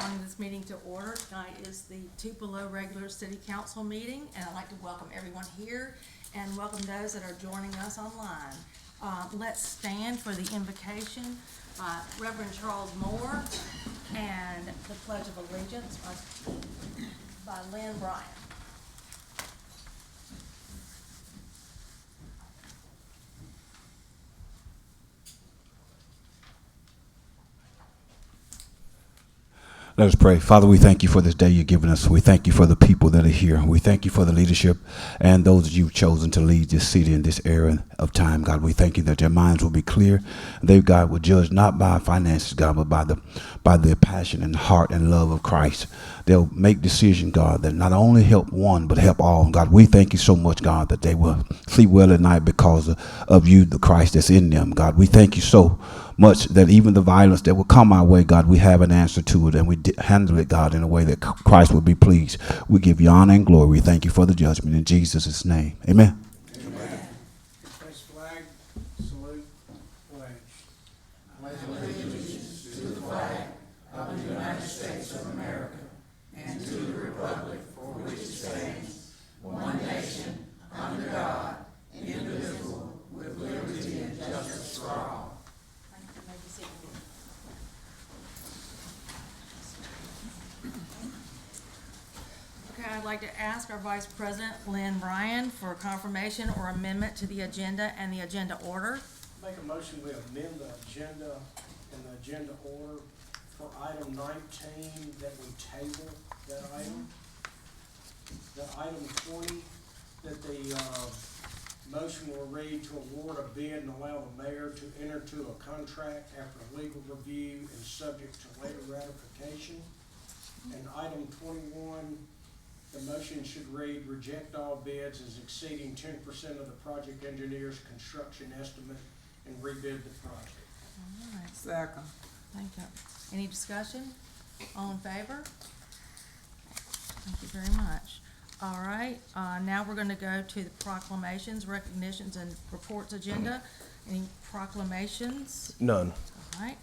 calling this meeting to order. Tonight is the Tupelo regular city council meeting, and I'd like to welcome everyone here and welcome those that are joining us online. Let's stand for the invocation by Reverend Charles Moore and the Pledge of Allegiance by Lynn Bryan. Let us pray. Father, we thank you for this day you've given us. We thank you for the people that are here. We thank you for the leadership and those that you've chosen to lead this city in this era of time. God, we thank you that their minds will be clear. They, God, will judge not by finances, God, but by the passion and heart and love of Christ. They'll make decisions, God, that not only help one, but help all. God, we thank you so much, God, that they will sleep well at night because of you, the Christ that's in them. God, we thank you so much that even the violence that will come our way, God, we have an answer to it, and we handle it, God, in a way that Christ will be pleased. We give you honor and glory. We thank you for the judgment in Jesus' name. Amen. Amen. Place flag, salute, pledge. Pledge allegiance to the flag of the United States of America and to the republic for which it stands, one nation, under God, indivisible, with liberty and justice for all. I'd like to ask our Vice President, Lynn Bryan, for confirmation or amendment to the agenda and the agenda order. Make a motion, we amend the agenda and the agenda order for item 19, that we table that item. The item 20, that the motion will read to award a bid and allow the mayor to enter into a contract after legal review and subject to later ratification. And item 21, the motion should read, reject all bids as exceeding 10% of the project engineer's construction estimate and rebid the project. All right. Second. Thank you. Any discussion? All in favor? Thank you very much. All right, now we're going to go to the proclamations, recognitions, and reports agenda. Any proclamations? None. All right.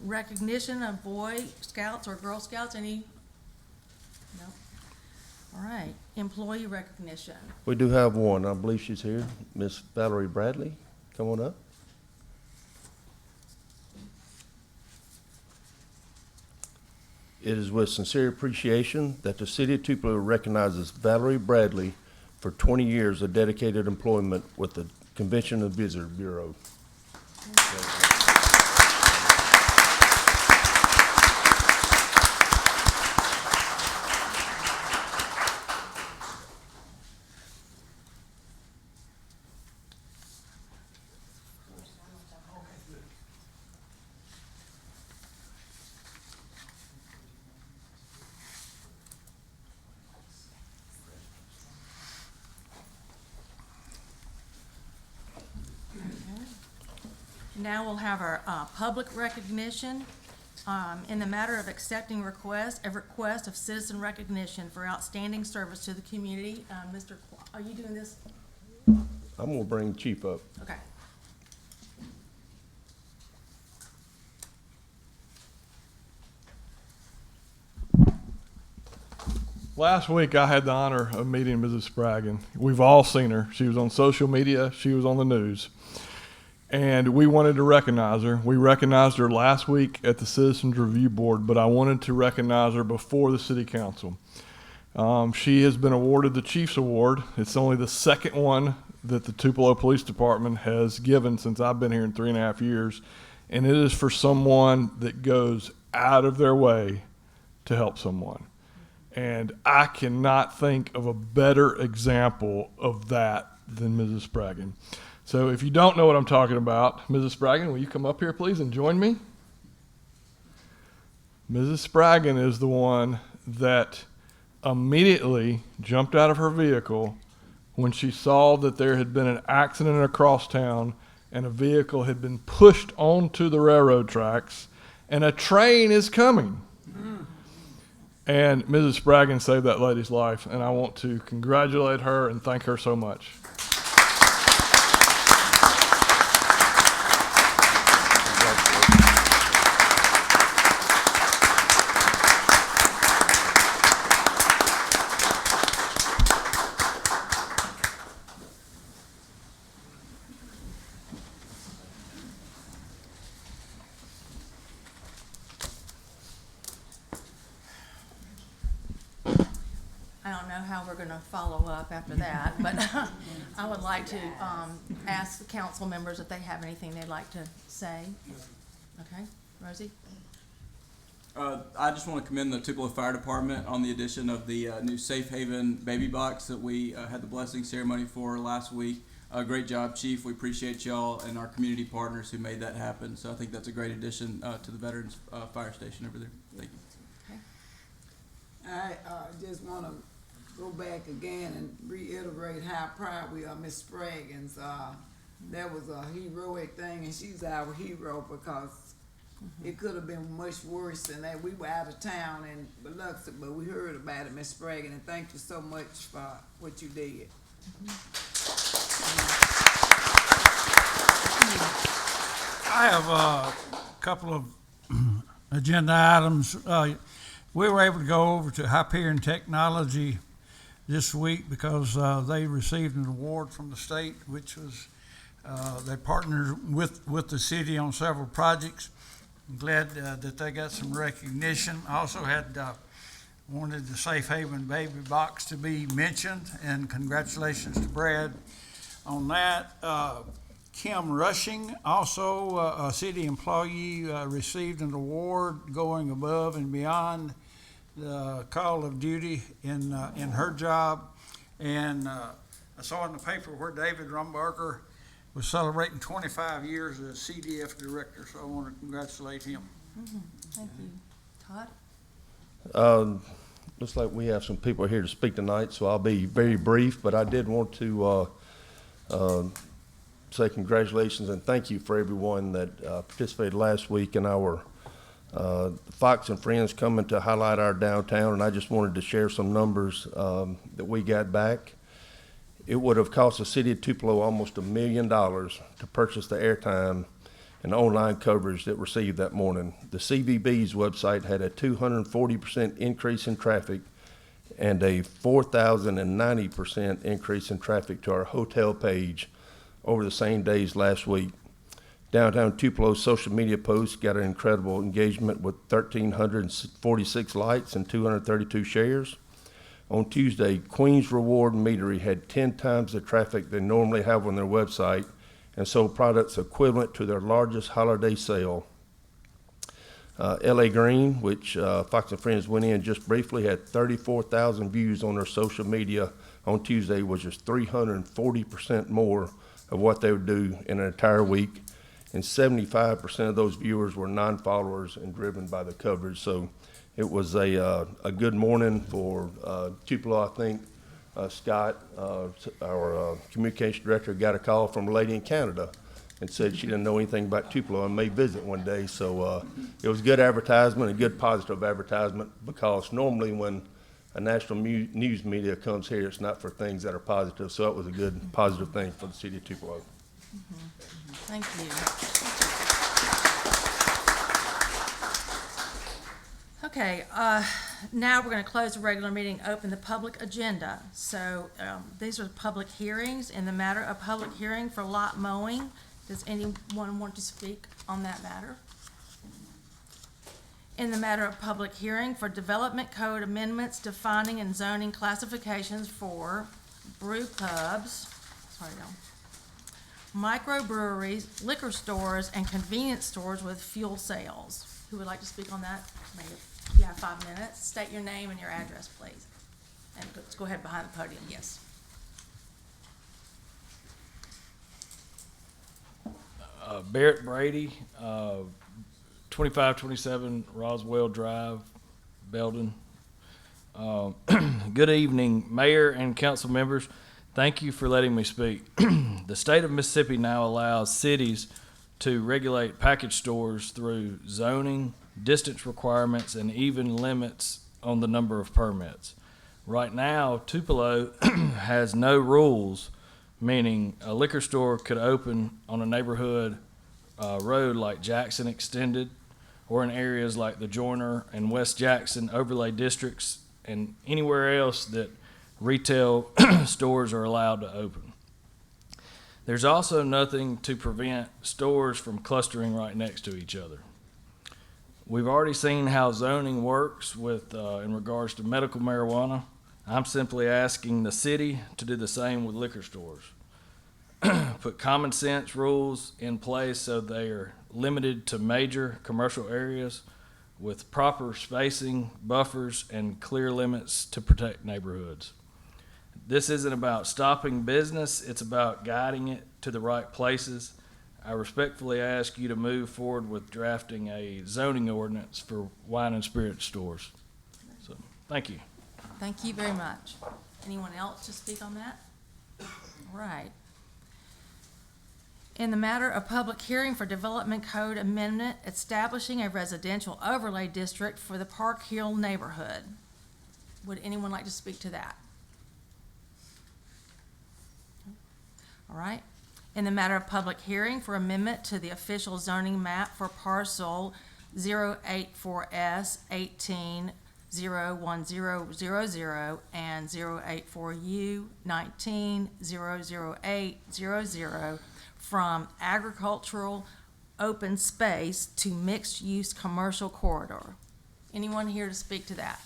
Recognition of Boy Scouts or Girl Scouts, any? No. All right, employee recognition. We do have one. I believe she's here. Miss Valerie Bradley, come on up. It is with sincere appreciation that the City of Tupelo recognizes Valerie Bradley for 20 years of dedicated employment with the Convention and Visitor Bureau. Now we'll have our public recognition in the matter of accepting a request of citizen recognition for outstanding service to the community. Mr. Are you doing this? I'm gonna bring Chief up. Okay. Last week, I had the honor of meeting Mrs. Spraggan. We've all seen her. She was on social media. She was on the news. And we wanted to recognize her. We recognized her last week at the Citizens Review Board, but I wanted to recognize her before the City Council. She has been awarded the Chiefs Award. It's only the second one that the Tupelo Police Department has given since I've been here in 3.5 years. And it is for someone that goes out of their way to help someone. And I cannot think of a better example of that than Mrs. Spraggan. So if you don't know what I'm talking about, Mrs. Spraggan, will you come up here, please, and join me? Mrs. Spraggan is the one that immediately jumped out of her vehicle when she saw that there had been an accident across town and a vehicle had been pushed onto the railroad tracks and a train is coming. And Mrs. Spraggan saved that lady's life, and I want to congratulate her and thank her so much. we're gonna follow up after that, but I would like to, ask the council members if they have anything they'd like to say. Okay, Rosie? I just want to commend the Tupelo Fire Department on the addition of the new Safe Haven baby box that we had the blessing ceremony for last week. Great job, Chief. We appreciate y'all and our community partners who made that happen. So I think that's a great addition to the Veterans Fire Station over there. Thank you. Okay. I just want to go back again and reiterate how proud we are, Miss Spraggins. That was a heroic thing, and she's our hero because it could have been much worse than that. We were out of town in Biloxi, but we heard about it, Miss Spraggin, and thank you so much for what you did. I have a couple of agenda items. We were able to go over to Hyperion Technology this week because they received an award from the state, which was they partnered with the city on several projects. I'm glad that they got some recognition. I also had wanted the Safe Haven baby box to be mentioned, and congratulations to Brad on that. Kim Rushing, also a city employee, received an award going above and beyond the call of duty in her job. And I saw in the paper where David Rumbarger was celebrating 25 years as CDF director, so I want to congratulate him. Thank you. Todd? Looks like we have some people here to speak tonight, so I'll be very brief, but I did want to say congratulations and thank you for everyone that participated last week in our Fox and Friends coming to highlight our downtown, and I just wanted to share some numbers that we got back. It would have cost the city of Tupelo almost $1 million to purchase the airtime and online coverage that received that morning. The CVB's website had a 240% increase in traffic and a 4,090% increase in traffic to our hotel page over the same days last week. Downtown Tupelo's social media posts got an incredible engagement with 1,346 likes and 232 shares. On Tuesday, Queens Reward Meadery had 10 times the traffic they normally have on their website and sold products equivalent to their largest holiday sale. LA Green, which Fox and Friends went in just briefly, had 34,000 views on their social media on Tuesday, which is 340% more of what they would do in an entire week. And 75% of those viewers were non-followers and driven by the coverage. So it was a good morning for Tupelo, I think. Scott, our communication director, got a call from a lady in Canada and said she didn't know anything about Tupelo and may visit one day. So it was good advertisement, a good positive advertisement, because normally when a national news media comes here, it's not for things that are positive. So it was a good positive thing for the city of Tupelo. Thank you. Okay, now we're going to close the regular meeting, open the public agenda. So these are public hearings. In the matter of public hearing for lot mowing, does anyone want to speak on that matter? In the matter of public hearing for development code amendments defining and zoning classifications for brew pubs, microbreweries, liquor stores, and convenience stores with fuel sales. Who would like to speak on that? Maybe you have 5 minutes. State your name and your address, please. And let's go ahead behind the podium, yes. Barrett Brady, 2527 Roswell Drive, Belden. Good evening, Mayor and council members. Thank you for letting me speak. The state of Mississippi now allows cities to regulate package stores through zoning, distance requirements, and even limits on the number of permits. Right now, Tupelo has no rules, meaning a liquor store could open on a neighborhood road like Jackson Extended, or in areas like the Joyner and West Jackson overlay districts, and anywhere else that retail stores are allowed to open. There's also nothing to prevent stores from clustering right next to each other. We've already seen how zoning works with in regards to medical marijuana. I'm simply asking the city to do the same with liquor stores. Put common sense rules in place so they are limited to major commercial areas with proper spacing, buffers, and clear limits to protect neighborhoods. This isn't about stopping business, it's about guiding it to the right places. I respectfully ask you to move forward with drafting a zoning ordinance for wine and spirit stores. So, thank you. Thank you very much. Anyone else to speak on that? All right. In the matter of public hearing for Development Code Amendment establishing a residential overlay district for the Park Hill neighborhood. Would anyone like to speak to that? All right. In the matter of public hearing for amendment to the official zoning map for parcel 084S 18-01000 and 084U 19-00800 from agricultural open space to mixed-use commercial corridor. Anyone here to speak to that?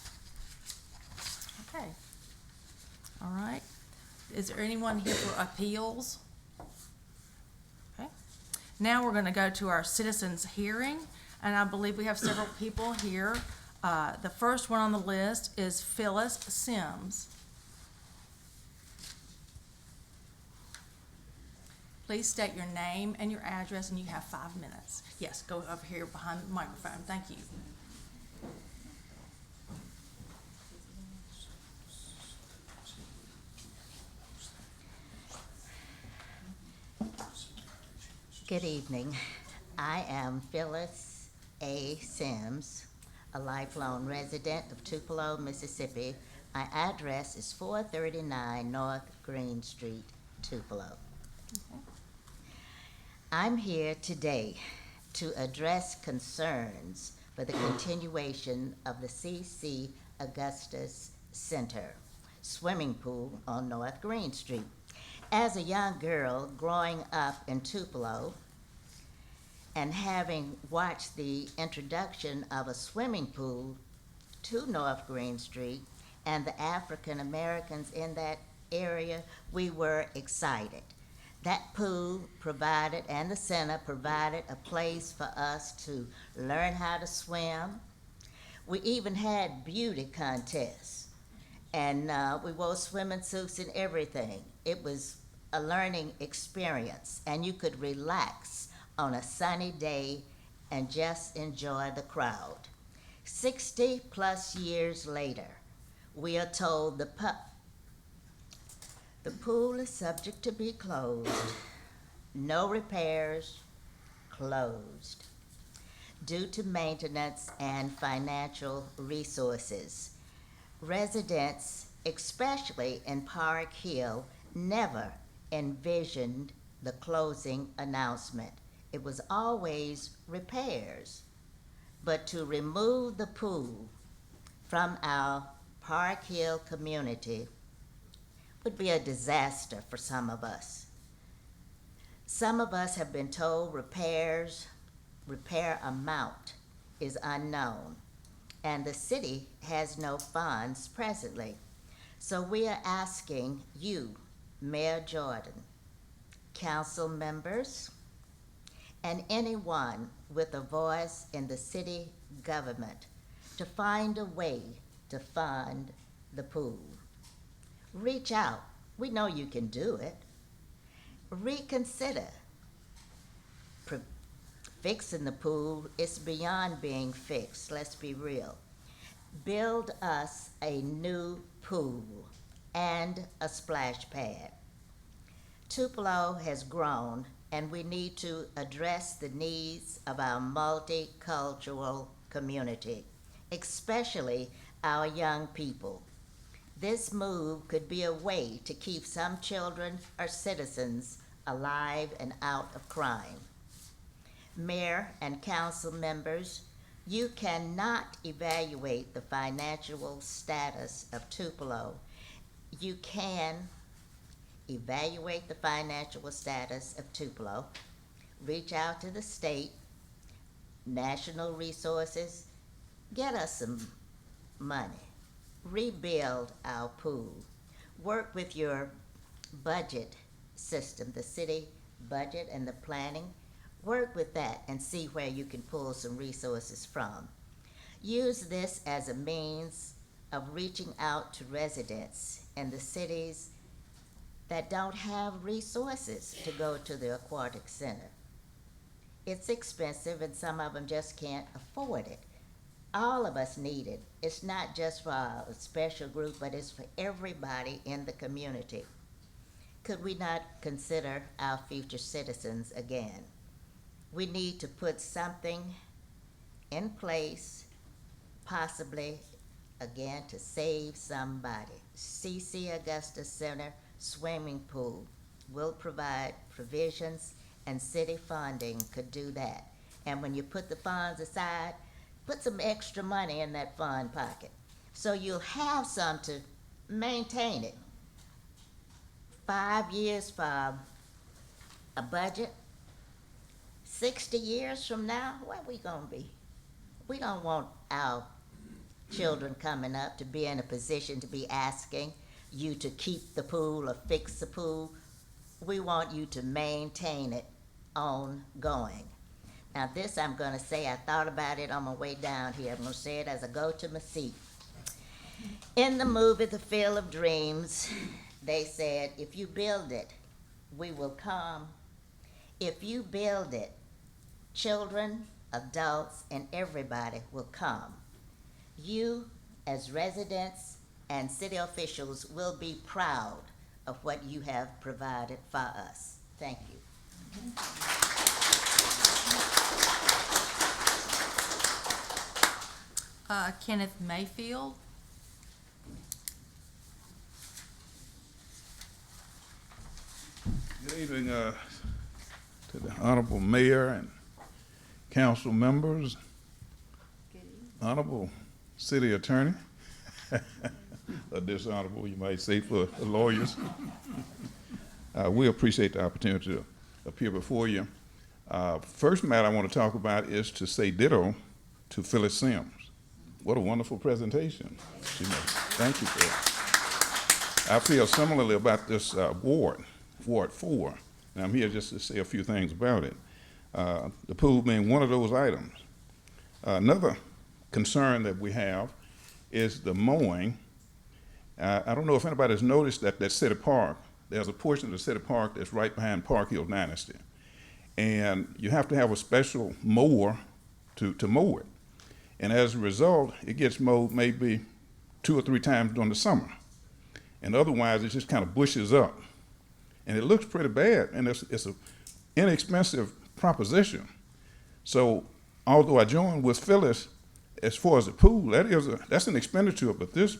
Okay. All right. Is there anyone here for appeals? Okay. Now we're going to go to our citizens hearing, and I believe we have several people here. The first one on the list is Phyllis Sims. Please state your name and your address, and you have 5 minutes. Yes, go over here behind the microphone. Thank you. Good evening. I am Phyllis A. Sims, a lifelong resident of Tupelo, Mississippi. My address is 439 North Green Street, Tupelo. Okay. I'm here today to address concerns for the continuation of the C.C. Augustus Center swimming pool on North Green Street. As a young girl growing up in Tupelo and having watched the introduction of a swimming pool to North Green Street and the African Americans in that area, we were excited. That pool provided, and the center provided, a place for us to learn how to swim. We even had beauty contests, and we wore swimming suits and everything. It was a learning experience, and you could relax on a sunny day and just enjoy the crowd. 60 plus years later, we are told the pool is subject to be closed. No repairs, closed. Due to maintenance and financial resources. Residents, especially in Park Hill, never envisioned the closing announcement. It was always repairs. But to remove the pool from our Park Hill community would be a disaster for some of us. Some of us have been told repair amount is unknown, and the city has no funds presently. So we are asking you, Mayor Jordan, council members, and anyone with a voice in the city government to find a way to fund the pool. Reach out. We know you can do it. Reconsider. Fixing the pool is beyond being fixed, let's be real. Build us a new pool and a splash pad. Tupelo has grown, and we need to address the needs of our multicultural community, especially our young people. This move could be a way to keep some children or citizens alive and out of crime. Mayor and council members, you cannot evaluate the financial status of Tupelo. You can evaluate the financial status of Tupelo, reach out to the state, national resources, get us some money. rebuild our pool. Work with your budget system, the city budget and the planning. Work with that and see where you can pull some resources from. Use this as a means of reaching out to residents in the cities that don't have resources to go to the aquatic center. It's expensive and some of them just can't afford it. All of us need it. It's not just for a special group, but it's for everybody in the community. Could we not consider our future citizens again? We need to put something in place, possibly again to save somebody. CC Augusta Center swimming pool will provide provisions, and city funding could do that. And when you put the funds aside, put some extra money in that fund pocket so you'll have some to maintain it. 5 years for a budget, 60 years from now, where we gonna be? We don't want our children coming up to be in a position to be asking you to keep the pool or fix the pool. We want you to maintain it ongoing. Now this I'm gonna say, I thought about it on my way down here. I'm gonna say it as I go to my seat. In the movie The Field of Dreams, they said, if you build it, we will come. If you build it, children, adults, and everybody will come. You, as residents and city officials, will be proud of what you have provided for us. Thank you. Kenneth Mayfield. Good evening to the Honorable Mayor and council members, Honorable City Attorney, or dishonorable, you might say, for the lawyers. We appreciate the opportunity to appear before you. First matter I want to talk about is to say ditto to Phyllis Sims. What a wonderful presentation. Thank you for that. I feel similarly about this Ward 4, and I'm here just to say a few things about it. The pool being one of those items. Another concern that we have is the mowing. I don't know if anybody's noticed that City Park, there's a portion of the City Park that's right behind Park Hill Dynasty. And you have to have a special mower to mow it. And as a result, it gets mowed maybe 2 or 3 times during the summer. And otherwise, it just kind of bushes up. And it looks pretty bad, and it's an inexpensive proposition. So although I join with Phyllis as far as the pool, that's an expenditure, but this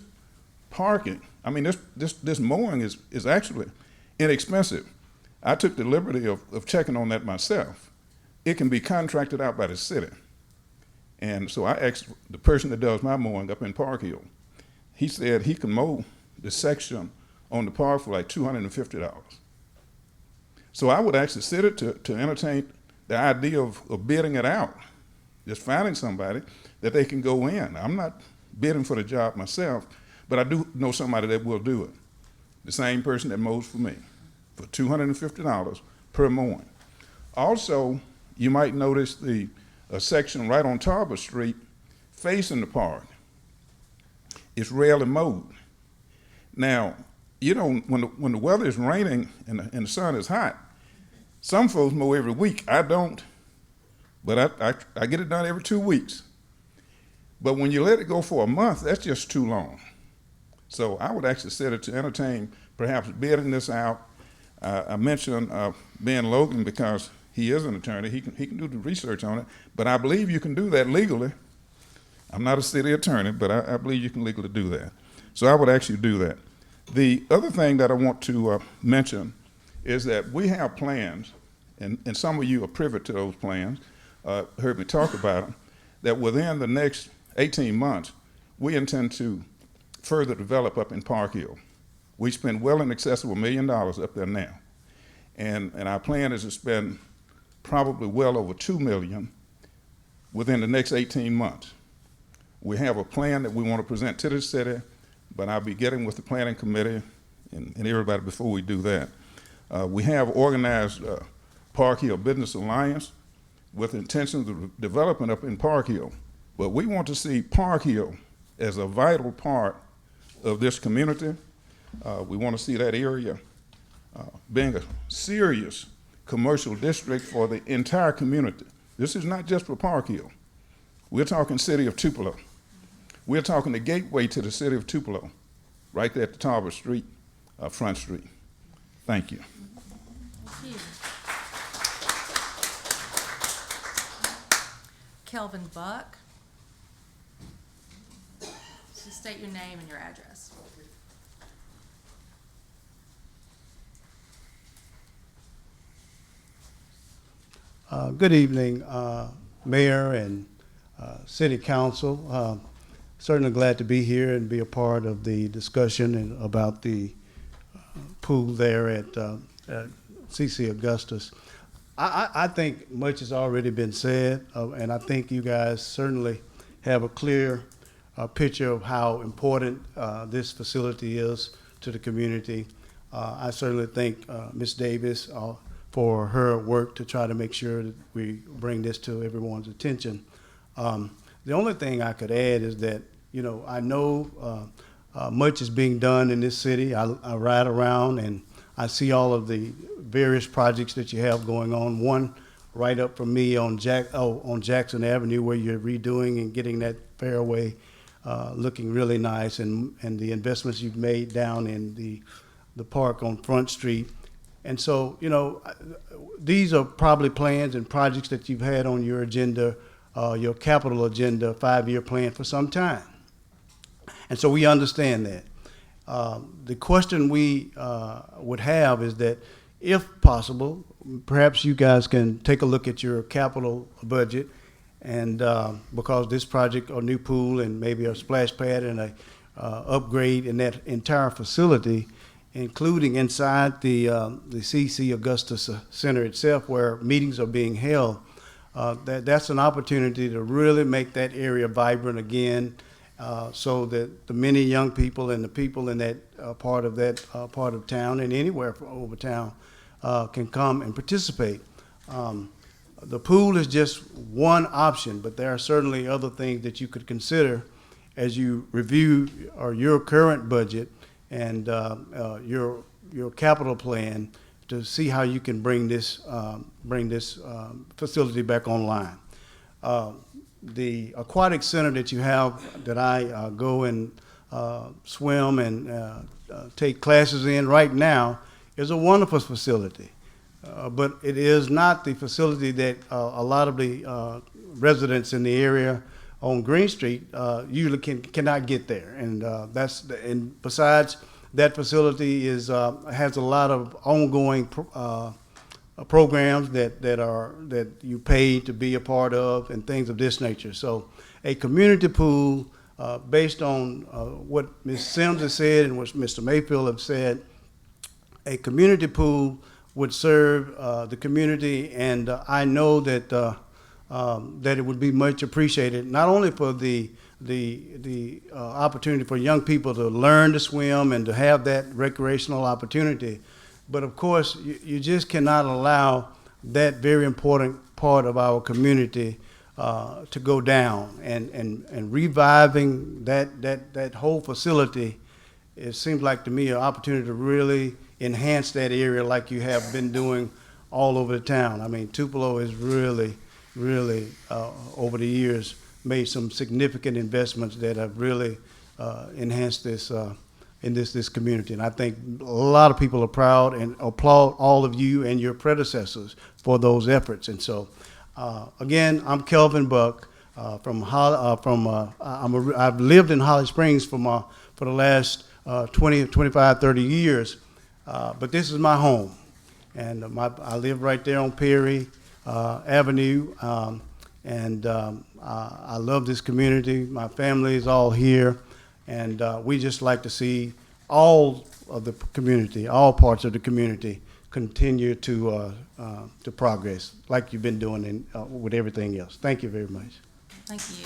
parking, I mean, this mowing is actually inexpensive. I took the liberty of checking on that myself. It can be contracted out by the city. And so I asked the person that does my mowing up in Park Hill. He said he can mow the section on the park for like $250. So I would actually sit it to entertain the idea of bidding it out, just finding somebody that they can go in. I'm not bidding for the job myself, but I do know somebody that will do it. The same person that mows for me for $250 per mowing. Also, you might notice the section right on Tarver Street facing the park. It's rarely mowed. Now, you know, when the weather is raining and the sun is hot, some folks mow every week. I don't, but I get it done every 2 weeks. But when you let it go for a month, that's just too long. So I would actually set it to entertain perhaps bidding this out. I mentioned Ben Logan because he is an attorney. He can do the research on it, but I believe you can do that legally. I'm not a city attorney, but I believe you can legally do that. So I would actually do that. The other thing that I want to mention is that we have plans, and some of you are privy to those plans, heard me talk about them, that within the next 18 months, we intend to further develop up in Park Hill. We spend well in excess of $1 million up there now. And our plan is to spend probably well over $2 million within the next 18 months. We have a plan that we want to present to the city. but I'll be getting with the planning committee and everybody before we do that. We have organized Park Hill Business Alliance with intentions of development up in Park Hill. But we want to see Park Hill as a vital part of this community. We want to see that area being a serious commercial district for the entire community. This is not just for Park Hill. We're talking city of Tupelo. We're talking the gateway to the city of Tupelo, right there at the top of Street, Front Street. Thank you. Thank you. Kelvin Buck. Just state your name and your address. Good evening, Mayor and City Council. Certainly glad to be here and be a part of the discussion about the pool there at CC Augustus. I think much has already been said, and I think you guys certainly have a clear picture of how important this facility is to the community. I certainly thank Ms. Davis for her work to try to make sure that we bring this to everyone's attention. The only thing I could add is that, you know, I know much is being done in this city. I ride around and I see all of the various projects that you have going on. One right up from me on Jackson Avenue, where you're redoing and getting that fairway looking really nice, and the investments you've made down in the park on Front Street. And so, you know, these are probably plans and projects that you've had on your agenda, your capital agenda, 5-year plan for some time. And so we understand that. The question we would have is that, if possible, perhaps you guys can take a look at your capital budget, and because this project, a new pool and maybe a splash pad and a upgrade in that entire facility, including inside the CC Augustus Center itself, where meetings are being held, that's an opportunity to really make that area vibrant again, so that the many young people and the people in that part of town and anywhere over town can come and participate. The pool is just one option, but there are certainly other things that you could consider as you review your current budget and your capital plan to see how you can bring this facility back online. The aquatic center that you have, that I go and swim and take classes in right now, is a wonderful facility. But it is not the facility that a lot of the residents in the area on Green Street usually cannot get there, and besides, that facility has a lot of ongoing programs that you pay to be a part of and things of this nature. So, a community pool based on what Ms. Sims has said and what Mr. Mayfield have said, a community pool would serve the community, and I know that that it would be much appreciated, not only for the opportunity for young people to learn to swim and to have that recreational opportunity, but of course you just cannot allow that very important part of our community to go down, and reviving that whole facility, it seems like to me an opportunity to really enhance that area like you have been doing all over the town. I mean, Tupelo has really over the years made some significant investments that have really enhanced this in this community. And I think a lot of people are proud and applaud all of you and your predecessors for those efforts. And so, again, I'm Kelvin Buck I've lived in Holly Springs for the last 20, 25, 30 years. But this is my home, and I live right there on Perry Avenue, and I love this community. My family is all here, and we just like to see all of the community, all parts of the community, continue to progress like you've been doing with everything else. Thank you very much. Thank you.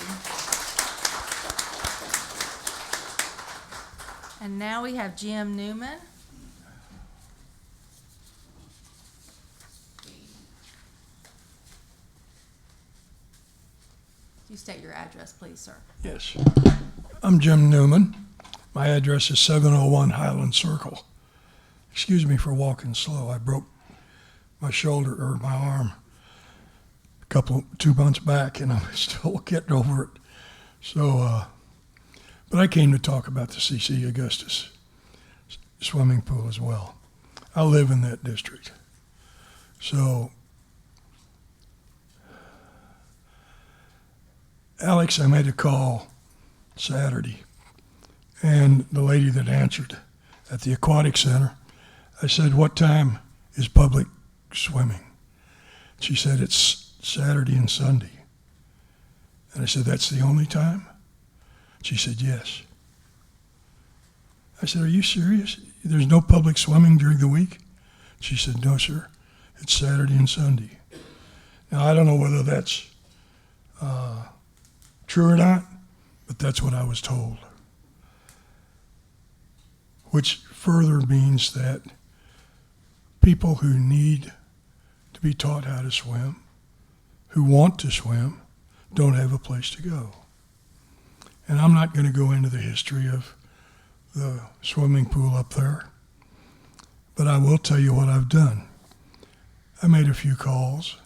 And now we have Jim Newman. You state your address, please, sir. Yes. I'm Jim Newman. My address is 701 Highland Circle. Excuse me for walking slow. I broke my shoulder or my arm 2 months back, and I'm still getting over it. So, but I came to talk about the C.C. Augustus swimming pool as well. I live in that district. So, Alex, I made a call Saturday, and the lady that answered at the aquatic center, I said, "What time is public swimming?" She said, "It's Saturday and Sunday." And I said, "That's the only time?" She said, "Yes." I said, "Are you serious? There's no public swimming during the week?" She said, "No, sir. It's Saturday and Sunday." Now, I don't know whether that's true or not, but that's what I was told. Which further means that people who need to be taught how to swim, who want to swim, don't have a place to go. And I'm not going to go into the history of the swimming pool up there, but I will tell you what I've done. I made a few calls,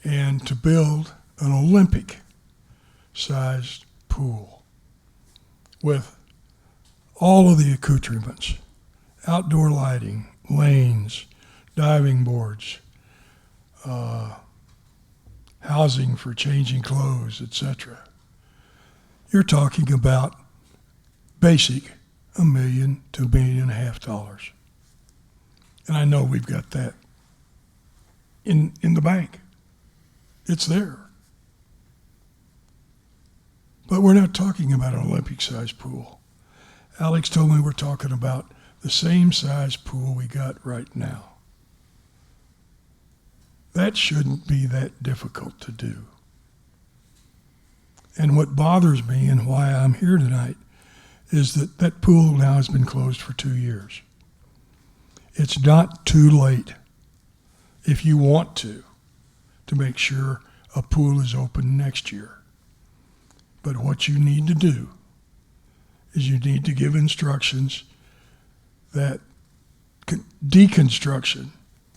and to build an Olympic-sized pool with all of the accoutrements, outdoor lighting, lanes, diving boards, housing for changing clothes, etc. You're talking about basic $1 million to $1.5 million. And I know we've got that in the bank. It's there. But we're not talking about an Olympic-sized pool. Alex told me we're talking about the same size pool we got right now. That shouldn't be that difficult to do. And what bothers me and why I'm here tonight is that that pool now has been closed for 2 years. It's not too late if you want to make sure a pool is open next year. But what you need to do is you need to give instructions that deconstruction,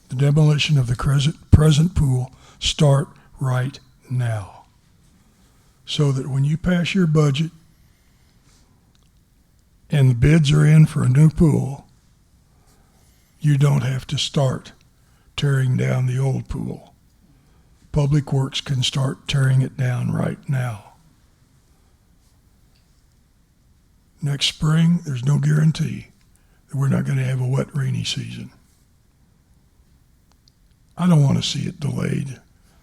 the demolition of the present pool, start right now. So that when you pass your budget and the bids are in for a new pool, you don't have to start tearing down the old pool. Public Works can start tearing it down right now. Next spring, there's no guarantee that we're not going to have a wet, rainy season. I don't want to see it delayed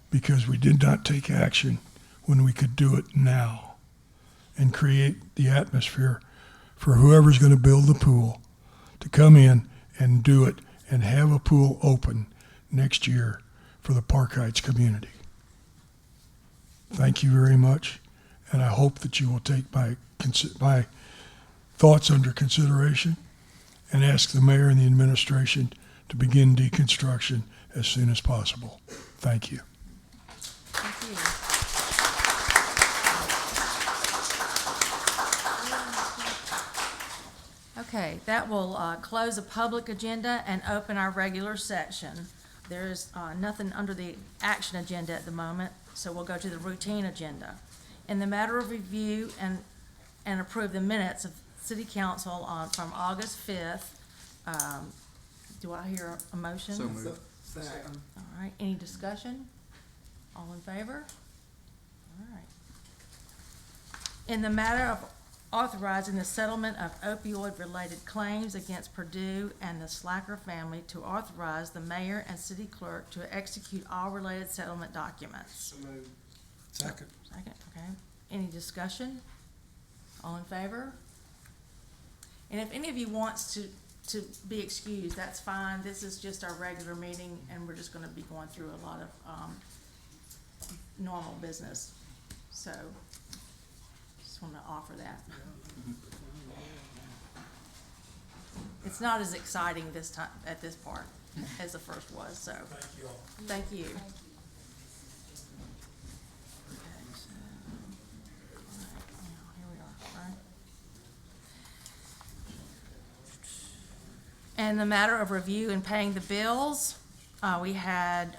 because we did not take action when we could do it now and create the atmosphere for whoever's going to build the pool to come in and do it and have a pool open next year for the Park Heights community. Thank you very much, and I hope that you will take my thoughts under consideration and ask the mayor and the administration to begin deconstruction as soon as possible. Thank you. Thank you. Okay, that will close the public agenda and open our regular section. There is nothing under the action agenda at the moment, so we'll go to the routine agenda. In the matter of review and approve the minutes of City Council from August 5th, do I hear a motion? So moved. Second. All right, any discussion? All in favor? All right. In the matter of authorizing the settlement of opioid-related claims against Purdue and the Slacker family, to authorize the mayor and city clerk to execute all related settlement documents. Second. Second, okay. Any discussion? All in favor? And if any of you wants to be excused, that's fine. This is just our regular meeting, and we're just gonna be going through a lot of, normal business. So, just wanna offer that. It's not as exciting this time, at this part, as the first was, so. Thank you all. Thank you. Okay, so, now, here we are, right? And the matter of review and paying the bills, we had,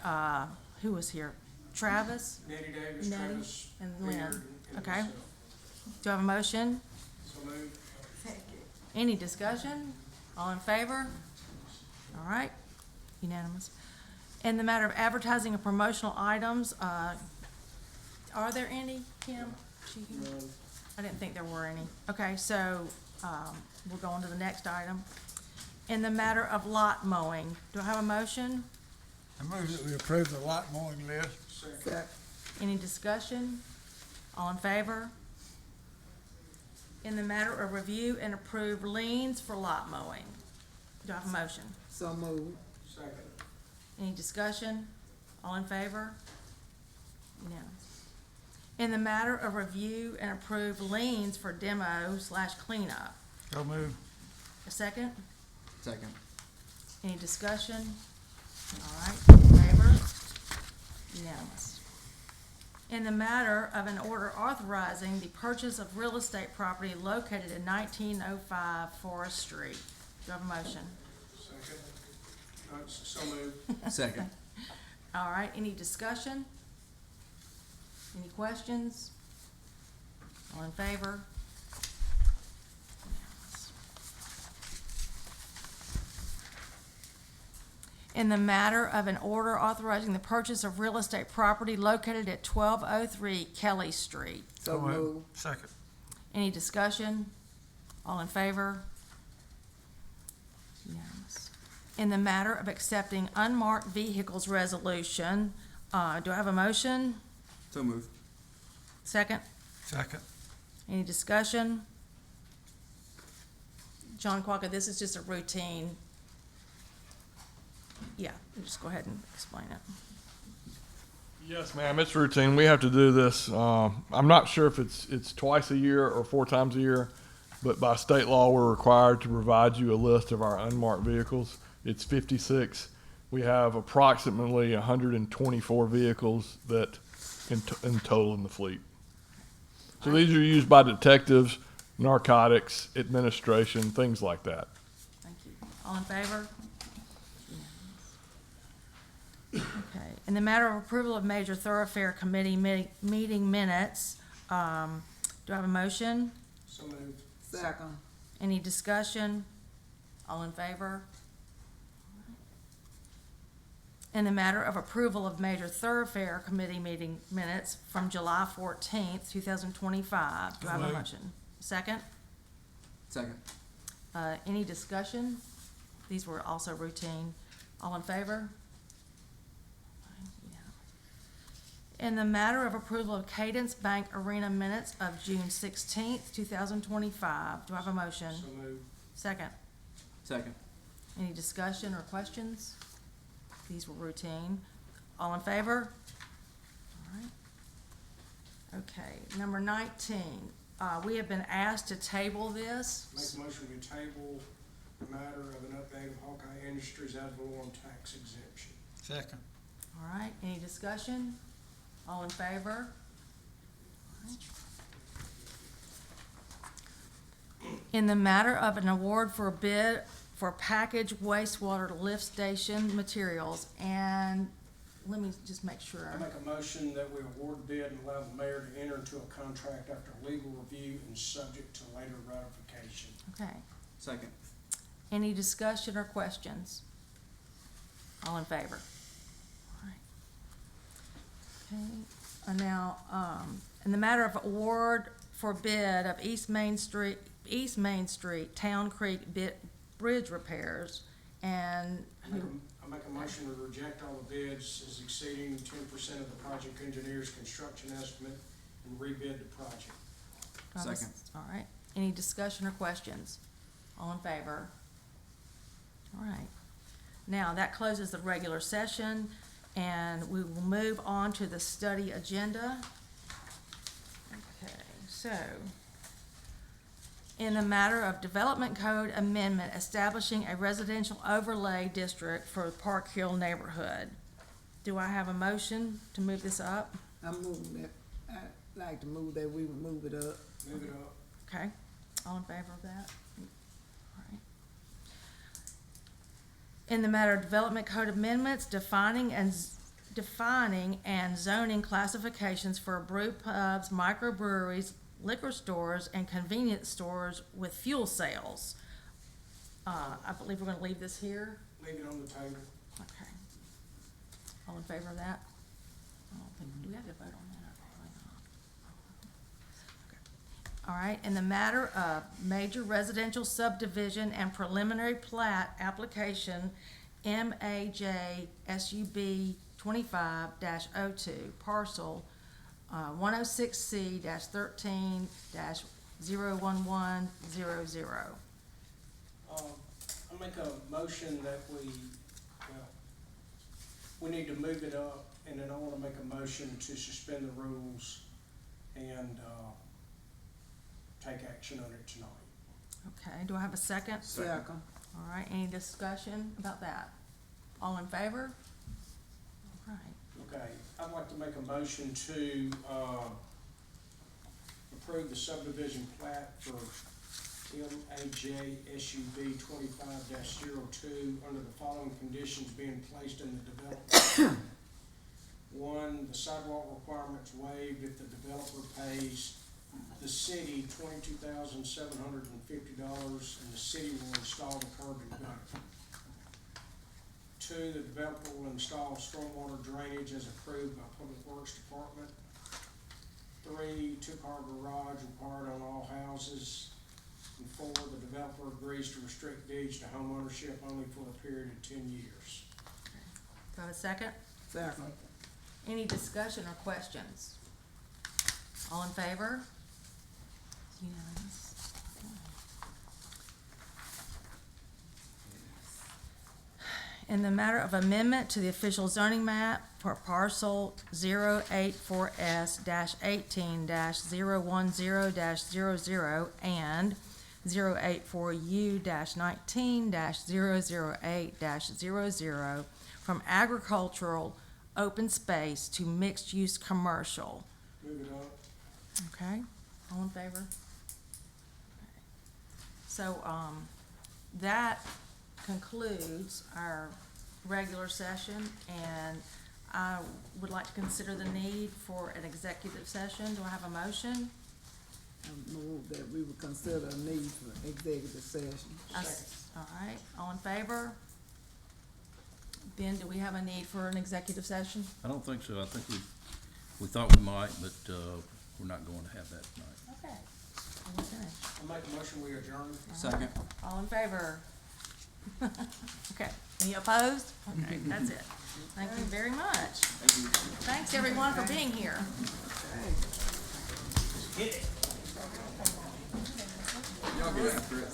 who was here? Travis? Nettie Davis, Nettie Travis, and Beard, Lynn. and Okay. myself. Do I have a motion? So moved. Any discussion? All in favor? All right, unanimous. In the matter of advertising of promotional items, are there any, Kim? None. I didn't think there were any. Okay, so, we'll go on to the next item. In the matter of lot mowing, do I have a motion? I move that we approve the lot mowing list. Second. Any discussion? All in favor? In the matter of review and approve liens for lot mowing, do I have a motion? So moved. Second. Any discussion? All in favor? Unanimous. In the matter of review and approve liens for demo/cleanup, So move. a second? Second. Any discussion? All right, in favor? Unanimous. In the matter of an order authorizing the purchase of real estate property located at 1905 Forest Street. Do I have a motion? Second. So moved. Second. All right, any discussion? Any questions? All in favor? Unanimous. In the matter of an order authorizing the purchase of real estate property located at 1203 Kelly Street. So moved. Second. Any discussion? All in favor? Unanimous. In the matter of accepting unmarked vehicles resolution, do I have a motion? So moved. Second? Second. Any discussion? John Quokka, this is just a routine. Yeah, just go ahead and explain it. Yes, ma'am, it's routine. We have to do this. I'm not sure if it's twice a year or 4 times a year, but by state law, we're required to provide you a list of our unmarked vehicles. It's 56. We have approximately 124 vehicles that in total in the fleet. So these are used by detectives, narcotics, administration, things like that. Thank you. All in favor? Okay. In the matter of approval of major thoroughfare committee meeting minutes, do I have a motion? So moved. Second. Any discussion? All in favor? In the matter of approval of major thoroughfare committee meeting minutes from July 14th, 2025, do I have a Moved. motion? Second? Second. Any discussion? These were also routine. All in favor? In the matter of approval of Cadence Bank Arena minutes of June 16th, 2025, do I have a motion? So moved. Second. Second. Any discussion or questions? These were routine. All in favor? All right. Okay, number 19, we have been asked to table this. Make a motion to table the matter of an update of Hawkeye Industries ad valorem tax exemption. Second. All right, any discussion? All in favor? All right. In the matter of an award for a bid for packaged wastewater lift station materials, and let me just make sure. I make a motion that we award bid and allow the mayor to enter into a contract after legal review and subject to later ratification. Okay, Second. any discussion or questions? All in favor? All right. Okay, now, in the matter of award for bid of East Main Street Town Creek Bridge repairs, and I make a motion to reject all the bids as exceeding 10% of the project engineer's construction estimate and rebid the project. Second. All right, any discussion or questions? All in favor? All right. Now, that closes the regular session, and we will move on to the study agenda. Okay, so, in the matter of Development Code Amendment establishing a residential overlay district for Park Hill neighborhood. Do I have a motion to move this up? I'm moving that, I'd like to move that, we would move it up. Move it up. Okay, all in favor of that? All right. In the matter of Development Code Amendments, defining and zoning classifications for brew pubs, microbreweries, liquor stores, and convenience stores with fuel sales. I believe we're gonna leave this here. Leave it on the table. Okay. All in favor of that? I don't think, do we have to vote on that? Probably not. Okay. All right, in the matter of major residential subdivision and preliminary plat application, MAJ SUB 25-02, parcel 106C-13-01100. I make a motion that we need to move it up, and then I wanna make a motion to suspend the rules and, take action on it tonight. Okay, do I have a second? Second. All right, any discussion about that? All in favor? All right. Okay, I'd like to make a motion to, approve the subdivision plat for MAJ SUB 25-02 under the following conditions being placed in the development. One, the sidewalk requirements waived if the developer pays the city $22,750 and the city will install the curb and gutter. Two, the developer will install stormwater drainage as approved by Public Works Department. Three, two-car garage required on all houses. And four, the developer agrees to restrict deeds to home ownership only for a period of 10 years. Do I have a second? Second. Any discussion or questions? All in favor? Unanimous. In the matter of amendment to the official zoning map for parcel 084S-18-010-00 and 084U-19-008-00 from agricultural open space to mixed-use commercial. Move it up. Okay, all in favor? So, that concludes our regular session, and I would like to consider the need for an executive session. Do I have a motion? I move that we would consider a need for executive session. All right, all in favor? Ben, do we have a need for an executive session? I don't think so. I think we thought we might, but, we're not going to have that tonight. Okay. We're finished. I make a motion we adjourn. Second. All in favor? Okay, any opposed? Okay, that's it. Thank you very much. Thanks, everyone, for being here. Hit it. Y'all get after it.